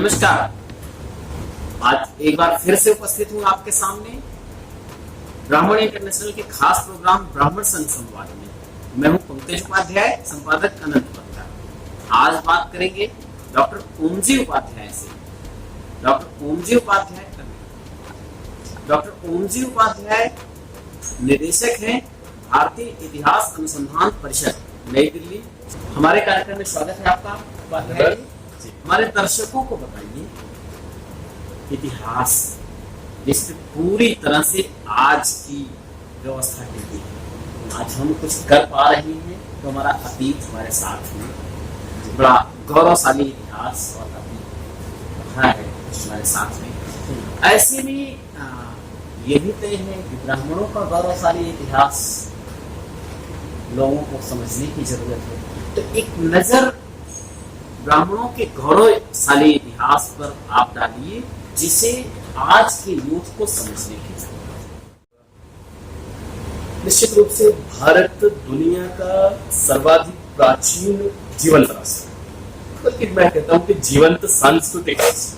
नमस्कार। आज एक बार फिर से उपस्थित हूँ आपके सामने ब्राह्मण इंटरनेशनल के खास प्रोग्राम ब्राह्मण संघ संवाद में। मैं हूँ पंकज उपाध्याय, संपादक अनंत बत्ता। आज बात करेंगे डॉक्टर ओमजी उपाध्याय से। डॉक्टर ओमजी उपाध्याय निदेशक हैं भारतीय इतिहास अनुसंधान परिषद, नई दिल्ली। हमारे कार्यक्रम में स्वागत है आपका उपाध्याय जी। हमारे दर्शकों को बताइए इतिहास जिससे पूरी तरह से आज की व्यवस्था के लिए आज हम कुछ कर पा रहे हैं, तो हमारा अतीत हमारे साथ में बड़ा गौरवशाली इतिहास और अतीत रहा है हमारे साथ में। ऐसे में ये भी तय है कि ब्राह्मणों का गौरवशाली इतिहास लोगों को समझने की जरूरत है। तो एक नजर ब्राह्मणों के गौरवशाली इतिहास पर आप डालिए, जिसे आज के यूथ को समझने की जरूरत है। निश्चित रूप से भारत दुनिया का सर्वाधिक प्राचीन जीवंत राष्ट्र, बल्कि मैं कहता हूं कि जीवंत सांस्कृतिक राष्ट्र।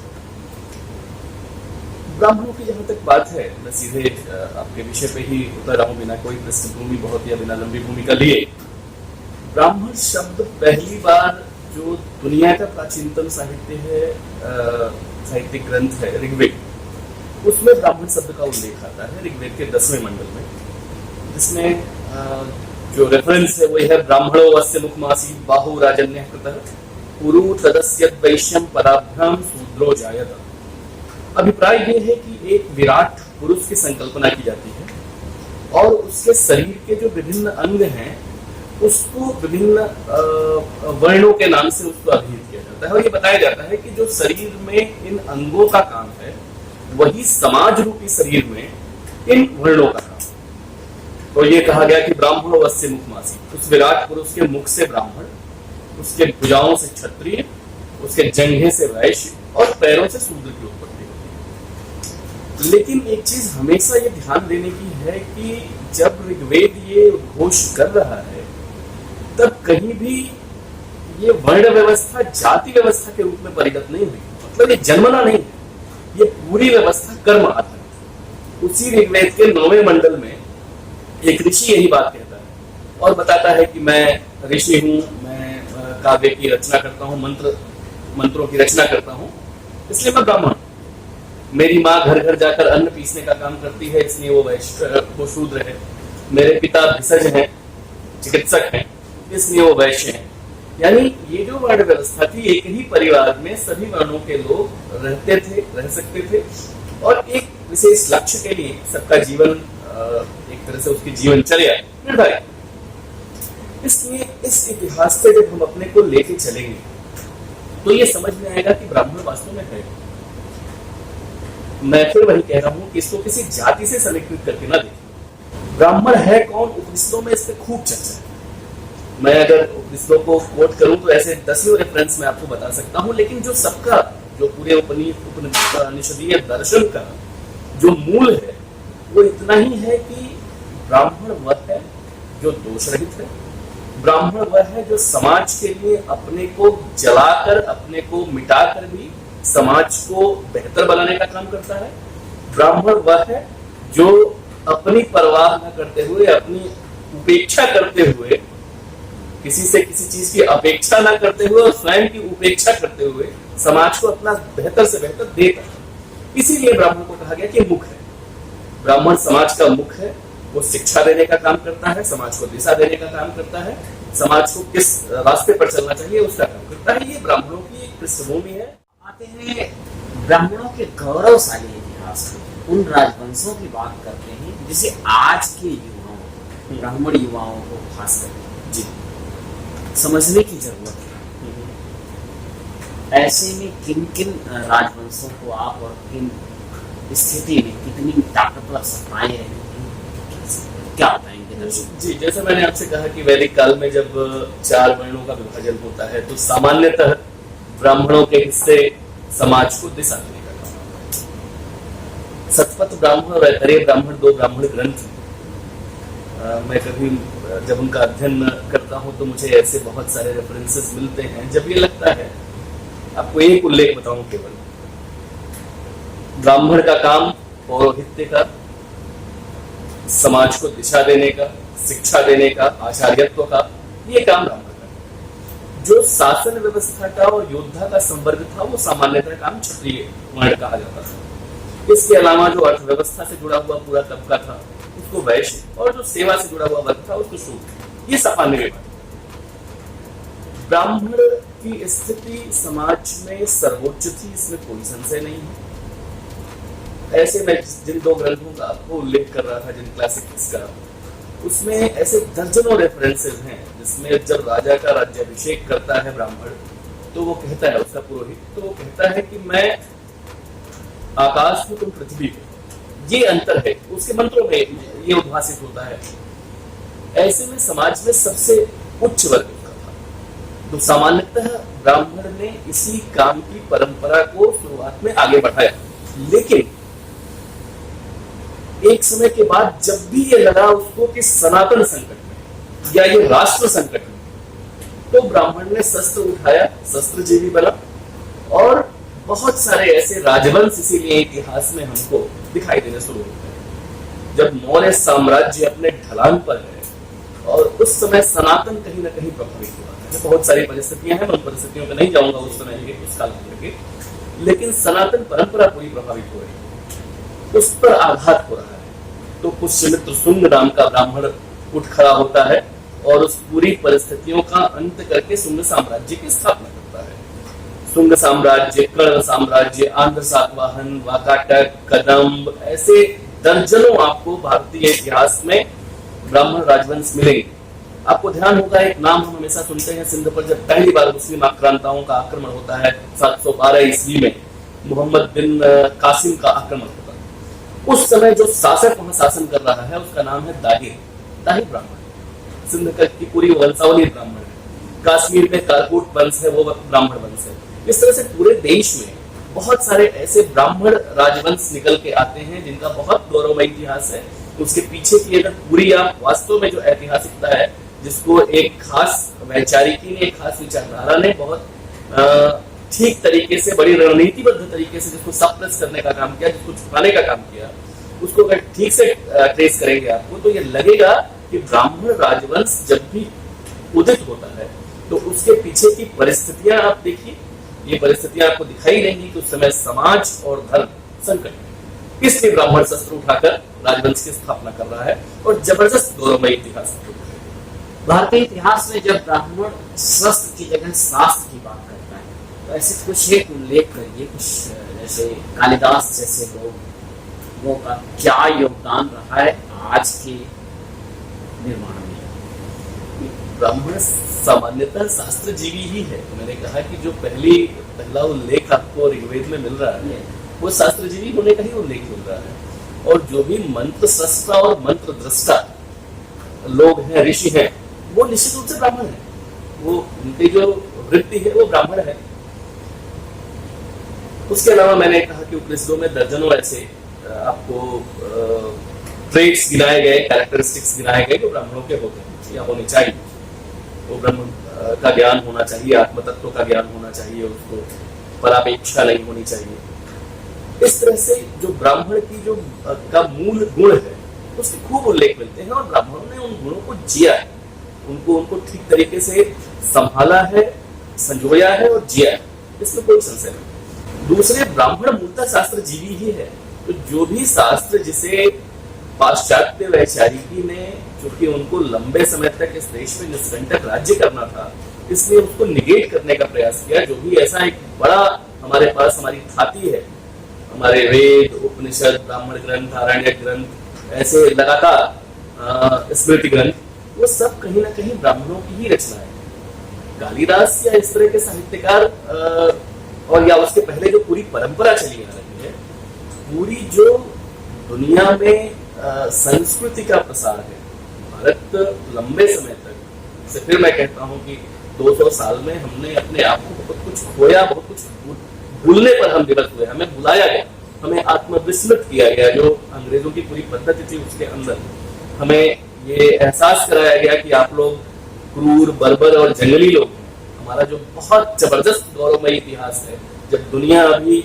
ब्राह्मणों की जहां तक बात है, मैं सीधे आपके विषय पे ही उतर रहा हूं, बिना कोई पृष्ठभूमि बहुत या बिना लंबी भूमिका लिए। ब्राह्मण शब्द पहली बार जो दुनिया का प्राचीनतम साहित्य है, साहित्यिक ग्रंथ है ऋग्वेद, उसमें ब्राह्मण शब्द का उल्लेख आता है ऋग्वेद के 10वें मंडल में, जिसमें जो रेफरेंस है वही है ब्राह्मणो वस्य मुखमासी बाहु राजन्य कृतः पुरु तदस्य वैश्यम पदाभ्याम शूद्रो जायत। अभिप्राय ये है कि एक विराट पुरुष की संकल्पना की जाती है और उसके शरीर के जो विभिन्न अंग हैं उसको विभिन्न वर्णों के नाम से उसको अभिहित किया जाता है, और ये बताया जाता है कि जो शरीर में इन अंगों का काम है वही समाज रूपी शरीर में इन वर्णों का काम। तो ये कहा गया कि ब्राह्मण वस्य मुखमासी, उस विराट पुरुष के मुख से ब्राह्मण, उसके भुजाओं से क्षत्रिय, उसके जंघे से वैश्य और पैरों से शूद्र की उत्पत्ति होती है। लेकिन एक चीज हमेशा ये ध्यान देने की है कि जब ऋग्वेद ये घोष कर रहा है तब कहीं भी ये वर्ण व्यवस्था जाति व्यवस्था के रूप में परिणत नहीं हुई, मतलब ये जन्मना नहीं है, ये पूरी व्यवस्था कर्म आधारित। उसी ऋग्वेद के 9वें मंडल में एक ऋषि यही बात कहता है और बताता है कि मैं ऋषि हूं, मैं काव्य की रचना करता हूं, मंत्रों की रचना करता हूं, इसलिए मैं ब्राह्मण। मेरी माँ घर घर जाकर अन्न पीसने का काम करती है, इसलिए वो शूद्र है। मेरे पिता भिषज हैं, चिकित्सक हैं, इसलिए वो वैश्य हैं। यानी ये जो वर्ण व्यवस्था थी, एक ही परिवार में सभी वर्णों के लोग रहते थे, रह सकते थे और एक विशेष लक्ष्य के लिए सबका जीवन एक तरह से उसकी जीवनचर्या निर्धारित। इसलिए इस इतिहास से जब हम अपने को लेके चलेंगे तो ये समझ में आएगा कि ब्राह्मण वास्तव में है। मैं फिर वही कह रहा हूं कि इसको किसी जाति से समेकित करके ना देखें। ब्राह्मण है कौन, उपनिषदों में इस पर खूब चर्चा है। मैं अगर उपनिषदों को कोट करूं तो ऐसे 10 रेफरेंस मैं आपको बता सकता हूं, लेकिन जो सबका, जो पूरे उपनिषदीय दर्शन का जो मूल है वो इतना ही है कि ब्राह्मण वह है जो दोष रहित है, ब्राह्मण वह है जो समाज के लिए अपने को जलाकर, अपने को मिटाकर भी समाज को बेहतर बनाने का काम करता है, ब्राह्मण वह है जो अपनी परवाह न करते हुए, अपनी उपेक्षा करते हुए, किसी से किसी चीज की अपेक्षा ना करते हुए और स्वयं की उपेक्षा करते हुए समाज को अपना बेहतर से बेहतर देता है। इसीलिए ब्राह्मण को कहा गया कि मुख है। ब्राह्मण समाज का मुख है, वो शिक्षा देने का काम करता है, समाज को दिशा देने का काम करता है, समाज को किस रास्ते पर चलना चाहिए उसका काम करता है। ये ब्राह्मणों की एक पृष्ठभूमि है। आते हैं ब्राह्मणों के गौरवशाली इतिहास को, उन राजवंशों की बात करते हैं जिसे आज के युवाओं, ब्राह्मण युवाओं को खास करके जी समझने की जरूरत है। ऐसे में किन किन राजवंशों को आप और किन स्थिति में कितनी ताकतवर सत्ताएं हैं, क्या बताएंगे दर्शक जी? जैसे मैंने आपसे कहा कि वैदिक काल में जब 4 वर्णों का विभाजन होता है तो सामान्यतः ब्राह्मणों के हिस्से समाज को दिशा देने का काम होता है। सतपथ ब्राह्मण और ऐतरेय ब्राह्मण 2 ब्राह्मण ग्रंथ। मैं कभी जब उनका अध्ययन करता हूं तो मुझे ऐसे बहुत सारे रेफरेंसेस मिलते हैं जब ये लगता है आपको एक उल्लेख बताऊं केवल, ब्राह्मण का काम पौरोहित्य का, समाज को दिशा देने का, शिक्षा देने का, आचार्यत्व का, ये काम ब्राह्मण का। जो शासन व्यवस्था का और योद्धा का संवर्ग था वो सामान्यतः काम क्षत्रिय वर्ण कहा जाता था। इसके अलावा जो अर्थव्यवस्था से जुड़ा हुआ पूरा तबका था उसको वैश्य, और जो सेवा से जुड़ा हुआ वर्ग था उसको शूद्र, ये सामान्य विभाग। ब्राह्मण की स्थिति समाज में सर्वोच्च थी, इसमें कोई संशय नहीं है। ऐसे मैं जिन दो ग्रंथों का आपको उल्लेख कर रहा था, जिन क्लासिक्स का, उसमें ऐसे दर्जनों रेफरेंसेस हैं जिसमें जब राजा का राज्याभिषेक करता है ब्राह्मण, तो वो कहता है, उसका पुरोहित, तो वो कहता है कि मैं आकाश में, तुम पृथ्वी पे। ये अंतर है, उसके मंत्रों में ये उद्भासित होता है। ऐसे में समाज में सबसे उच्च वर्ग का था, तो सामान्यतः ब्राह्मण ने इसी काम की परंपरा को शुरुआत में आगे बढ़ाया। लेकिन एक समय के बाद जब भी ये लगा उसको कि सनातन संकट में या ये राष्ट्र संकट में, तो ब्राह्मण ने शस्त्र उठाया, शस्त्रजीवी बना, और बहुत सारे ऐसे राजवंश इसीलिए इतिहास में हमको दिखाई देने शुरू होते हैं। जब मौर्य साम्राज्य अपने ढलान पर है और उस समय सनातन कहीं ना कहीं प्रभावित हुआ है। बहुत सारी परिस्थितियां हैं, मैं उन परिस्थितियों में नहीं जाऊंगा उस समय के, उस काल के, लेकिन सनातन परंपरा पूरी प्रभावित हो रही है, उस पर आघात हो रहा है। तो पुष्यमित्र शुंग नाम का ब्राह्मण उठ खड़ा होता है और उस पूरी परिस्थितियों का अंत करके शुंग साम्राज्य की स्थापना करता है। शुंग साम्राज्य, कर्ण साम्राज्य, आंध्र सातवाहन, वाकाटक, कदम्ब, ऐसे दर्जनों आपको भारतीय इतिहास में ब्राह्मण राजवंश मिलेंगे। आपको ध्यान होगा, एक नाम हम हमेशा सुनते हैं, सिंध पर जब पहली बार मुस्लिम आक्रांताओं का आक्रमण होता है 712 ईस्वी में, मोहम्मद बिन कासिम का आक्रमण होता है। उस समय जो शासक वहां शासन कर रहा है उसका नाम है दाहिर ब्राह्मण। सिंध की पूरी वंशावली ब्राह्मण है। कश्मीर में कारकूट वंश है, वो ब्राह्मण वंश है। इस तरह से पूरे देश में बहुत सारे ऐसे ब्राह्मण राजवंश निकल के आते हैं जिनका बहुत गौरवमय इतिहास है। उसके पीछे की अगर पूरी आप वास्तव में जो ऐतिहासिकता है, जिसको एक खास वैचारिकी ने, एक खास विचारधारा ने बहुत ठीक तरीके से, बड़ी रणनीतिबद्ध तरीके से जिसको सप्रेस करने का काम किया, जिसको छुपाने का काम किया, उसको अगर ठीक से ट्रेस करेंगे आपको, तो ये लगेगा कि ब्राह्मण राजवंश जब भी उदित होता है तो उसके पीछे की परिस्थितियां आप देखिए। ये परिस्थितियां आपको दिखाई देंगी कि उस समय समाज और धर्म संकट में, इसलिए ब्राह्मण शस्त्र उठाकर राजवंश की स्थापना कर रहा है और जबरदस्त गौरवमय इतिहास। भारतीय इतिहास में जब ब्राह्मण शस्त्र की जगह शास्त्र की बात करता है, तो ऐसे कुछ एक उल्लेख करिए, कुछ जैसे कालिदास जैसे लोगों का क्या योगदान रहा है आज के निर्माण में। ब्राह्मण सामान्यतः शास्त्रजीवी ही है। तो मैंने कहा कि जो पहला उल्लेख आपको ऋग्वेद में मिल रहा है वो शास्त्रजीवी होने का ही उल्लेख मिल रहा है। और जो भी मंत्र सृष्टा और मंत्र दृष्टा लोग हैं, ऋषि हैं, वो निश्चित रूप से ब्राह्मण है। वो उनकी जो वृत्ति है वो ब्राह्मण है। उसके अलावा मैंने कहा कि उपनिषदों में दर्जनों ऐसे आपको ट्रेट्स गिनाए गए, कैरेक्टरिस्टिक्स गिनाए गए जो ब्राह्मणों के होते हैं या होने चाहिए। वो ब्रह्म का ज्ञान होना चाहिए, आत्म तत्व का ज्ञान होना चाहिए, उसको परापेक्षा नहीं होनी चाहिए। इस तरह से जो ब्राह्मण की जो का मूल गुण है उसके खूब उल्लेख मिलते हैं और ब्राह्मणों ने उन गुणों को जिया है, उनको ठीक तरीके से संभाला है, संजोया है और जिया है, इसमें कोई संशय नहीं। दूसरे, ब्राह्मण मूलतः शास्त्र जीवी ही है। तो जो भी शास्त्र जिसे पाश्चात्य वैचारिकी ने, क्योंकि उनको लंबे समय तक इस देश में निष्कंटक राज्य करना था, इसलिए उसको निगेट करने का प्रयास किया। जो भी ऐसा एक बड़ा हमारे पास हमारी थाती है, हमारे वेद, उपनिषद, ब्राह्मण ग्रंथ, आरण्यक ग्रंथ, ऐसे लगातार स्मृति ग्रंथ, वो सब कहीं ना कहीं ब्राह्मणों की ही रचना है। कालिदास या इस तरह के साहित्यकार और या उसके पहले जो पूरी परंपरा चली आ रही है, पूरी जो दुनिया में संस्कृति का प्रसार है, भारत लंबे समय तक से, फिर मैं कहता हूं कि 200 साल में हमने अपने आप को बहुत कुछ खोया, बहुत कुछ भूलने पर हम विवश हुए, हमें बुलाया गया, हमें आत्मविस्मृत किया गया। जो अंग्रेजों की पूरी पद्धति थी उसके अंदर हमें ये एहसास कराया गया कि आप लोग क्रूर, बर्बर और जंगली लोग, हमारा जो बहुत जबरदस्त गौरवमयी इतिहास है, जब दुनिया अभी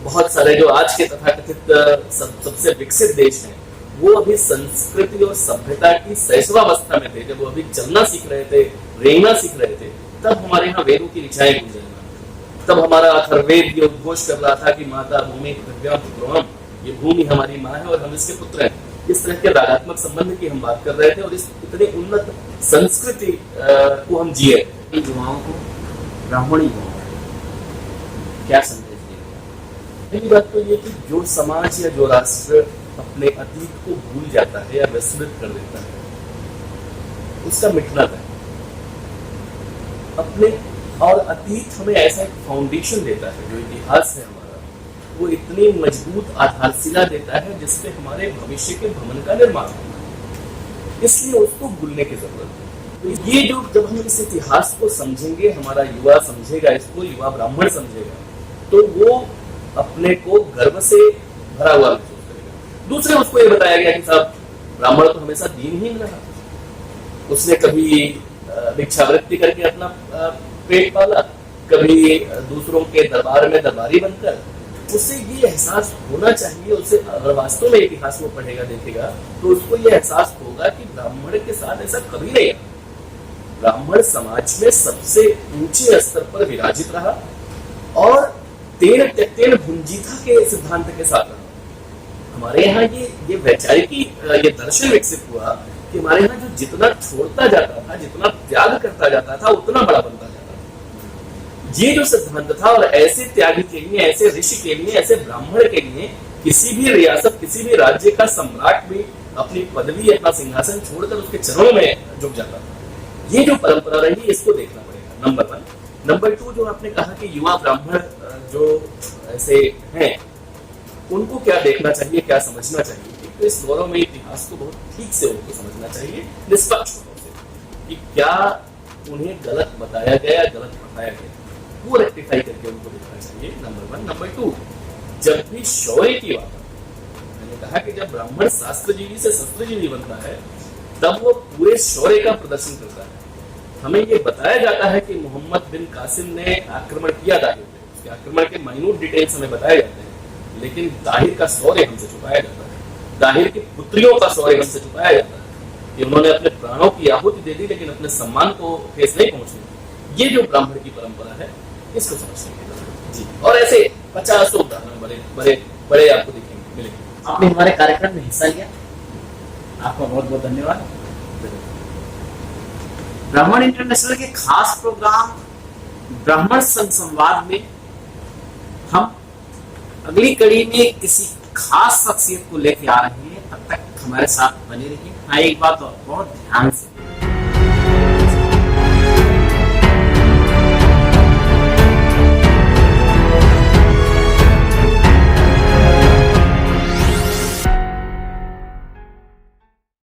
बहुत सारे जो आज के तथाकथित सबसे विकसित देश हैं, वो अभी संस्कृति और सभ्यता की शैशवावस्था में थे, जब वो अभी चलना सीख रहे थे, रेंगना सीख रहे थे, तब हमारे यहाँ वेदों की ऋचाएं गुंजना, तब हमारा अथर्ववेद ये उद्घोष कर रहा था कि माता भूमि पृथ्व्यां पुत्रोहम, ये भूमि हमारी माँ है और हम इसके पुत्र हैं। इस तरह के रागात्मक संबंध की हम बात कर रहे थे और इस इतने उन्नत संस्कृति को हम जिए। युवाओं को ब्राह्मणी युवाओं क्या संदेश देंगे? पहली बात तो ये कि जो समाज या जो राष्ट्र अपने अतीत को भूल जाता है या विस्मृत कर देता है, उसका मिटना तय। अपने और अतीत हमें ऐसा एक फाउंडेशन देता है, जो इतिहास है हमारा, वो इतनी मजबूत आधारशिला देता है जिससे हमारे भविष्य के भवन का निर्माण होना है। इसलिए उसको भूलने की जरूरत है। तो ये जो जब हम इस इतिहास को समझेंगे, हमारा युवा समझेगा इसको, युवा ब्राह्मण समझेगा, तो वो अपने को गर्व से भरा हुआ महसूस करेगा। दूसरे उसको ये बताया गया कि साहब ब्राह्मण तो हमेशा दीनहीन रहा, उसने कभी भिक्षावृत्ति करके अपना पेट पाला, कभी दूसरों के दरबार में दरबारी बनकर। उसे ये एहसास होना चाहिए, उसे अगर वास्तव में इतिहास में पढ़ेगा देखेगा तो उसको ये एहसास होगा कि ब्राह्मण के साथ ऐसा कभी नहीं है। ब्राह्मण समाज में सबसे ऊंचे स्तर पर विराजित रहा और तेन त्यक्तेन भुंजीता के सिद्धांत के साथ रहा। हमारे यहाँ ये वैचारिकी ये दर्शन विकसित हुआ कि हमारे यहाँ जो जितना छोड़ता जाता था, जितना त्याग करता जाता था, उतना बड़ा बनता जाता था। ये जो सिद्धांत था, और ऐसे त्यागी के लिए, ऐसे ऋषि के लिए, ऐसे ब्राह्मण के लिए किसी भी रियासत, किसी भी राज्य का सम्राट भी अपनी पदवी, अपना सिंहासन छोड़कर उसके चरणों में झुक जाता था। ये जो परंपरा रही, इसको देखना पड़ेगा, नंबर 1। नंबर 2, जो आपने कहा कि युवा ब्राह्मण जो ऐसे हैं, उनको क्या देखना चाहिए, क्या समझना चाहिए। तो इस गौरवमय इतिहास को बहुत ठीक से उनको समझना चाहिए, निष्पक्ष रूप से, कि क्या उन्हें गलत बताया गया, गलत बताया गया, वो रेक्टिफाई करके उनको देखना चाहिए, नंबर 1। नंबर 2, जब भी शौर्य की बात, मैंने कहा कि जब ब्राह्मण शास्त्रजीवी से शस्त्रजीवी बनता है, तब वो पूरे शौर्य का प्रदर्शन करता है। हमें ये बताया जाता है कि मोहम्मद बिन कासिम ने आक्रमण किया दाहिर पे, उसके आक्रमण के माइन्यूट डिटेल्स हमें बताए जाते हैं, लेकिन दाहिर का शौर्य हमसे छुपाया जाता है, दाहिर की पुत्रियों का शौर्य हमसे छुपाया जाता है कि उन्होंने अपने प्राणों की आहुति दे दी, लेकिन अपने सम्मान को ठेस नहीं पहुंचने। ये जो ब्राह्मण की परंपरा है, इसको समझने की जरूरत जी। और ऐसे 50 उदाहरण बड़े बड़े बड़े आपको देखेंगे, मिलेंगे। आपने हमारे कार्यक्रम में हिस्सा लिया, आपका बहुत बहुत धन्यवाद। ब्राह्मण इंटरनेशनल के खास प्रोग्राम ब्राह्मण संवाद में हम अगली कड़ी में किसी खास शख्सियत को लेकर आ रहे हैं। तब तक हमारे साथ बने रहिए। हाँ, एक बात और बहुत ध्यान से